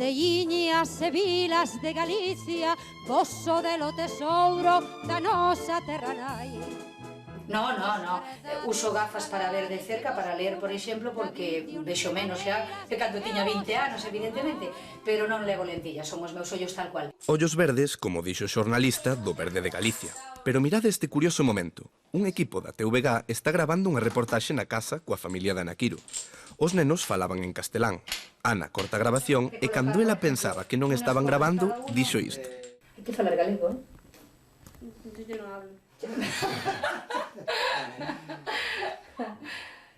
Aldeiñas e vilas de Galicia, pozo de lo tesouro da nosa terra nai. No. Uso gafas para ver de cerca, para ler, por exemplo, porque vexo menos xa que cando tiña 20 anos, evidentemente, pero non levo lentillas, son os meus ollos tal cual. Ollos verdes, como dixo o xornalista, do verde de Galicia. Pero mirade este curioso momento. Un equipo da TVG está grabando unha reportaxe na casa coa familia de Anaquiro. Os nenos falaban en castelán. Ana corta a grabación e cando ela pensaba que non estaban grabando, dixo isto. Hai que falar galego, eh? Yo non hablo.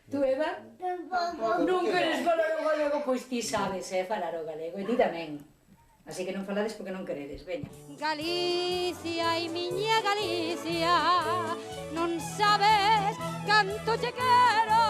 Tú, Eva? Non queres falar o galego? Pois ti sabes, falar o galego, e ti tamén. Así que non falades porque non queredes, veña. Galicia e miña Galicia, non sabes canto che quero.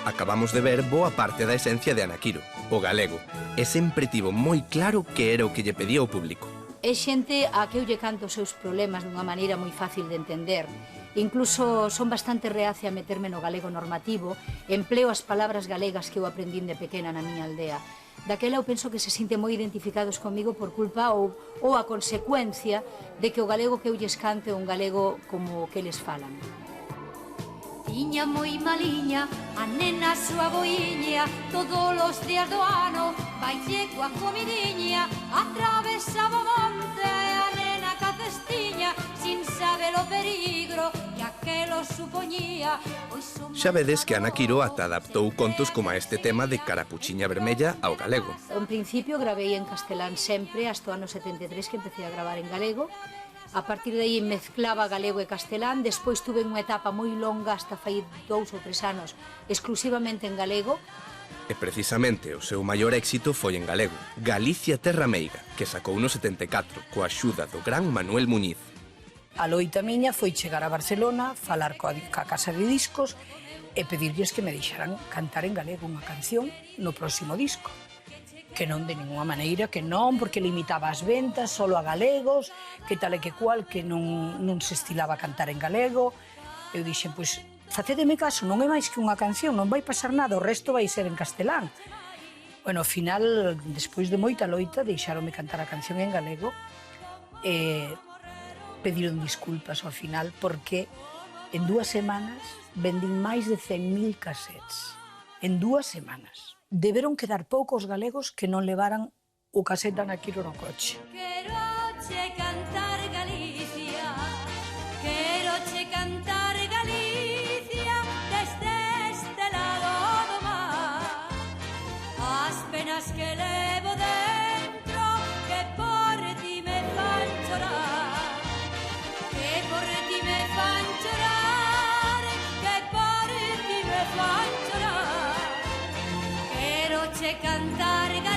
Acabamos de ver boa parte da esencia de Anaquiro, o galego, e sempre tivo moi claro que era o que lle pedía o público. É xente a que eu lle canto os seus problemas dunha maneira moi fácil de entender. Incluso son bastante reacia a meterme no galego normativo, empleo as palabras galegas que eu aprendín de pequena na miña aldea. Daquela eu penso que se sinten moi identificados comigo por culpa ou a consecuencia de que o galego que eu lles cante é un galego como o que eles falan. Tiña moi maliña a nena súa boiña, todos os días do ano vaille coa comidiña, atravesaba o monte a nena ca cestiña, sin saber o perigro que aquelo supoñía. Xa vedes que Anaquiro ata adaptou contos como a este tema de Carapuchiña Vermella ao galego. En principio gravei en castelán sempre, hasta o ano 73 que empecé a gravar en galego. A partir de aí mezclaba galego e castelán, despois tuve unha etapa moi longa, hasta fai 2 ou 3 anos, exclusivamente en galego. E precisamente o seu maior éxito foi en galego, Galicia Terra Meiga, que sacou no 74, coa axuda do gran Manuel Muñiz. A loita miña foi chegar a Barcelona, falar coa casa de discos e pedirlles que me deixaran cantar en galego unha canción no próximo disco. Que non de ninguna maneira, que non, porque limitaba as ventas solo a galegos, que tal e que cual, que non se estilaba cantar en galego. Eu dixen, pois, facédeme caso, non é máis que unha canción, non vai pasar nada, o resto vai ser en castelán. Bueno, ao final, despois de moita loita, deixaronme cantar a canción en galego e pediron disculpas ao final porque en 2 semanas vendín máis de 100.000 cassettes. En 2 semanas. Deberon quedar poucos galegos que non levaran o casete de Anaquiro no coche. Quero che cantar Galicia, quero che cantar Galicia, desde este lado do mar. As penas que levo dentro, que por ti me fan chorar, que por ti me fan chorar, que por ti me fan chorar. Quero che cantar Galicia,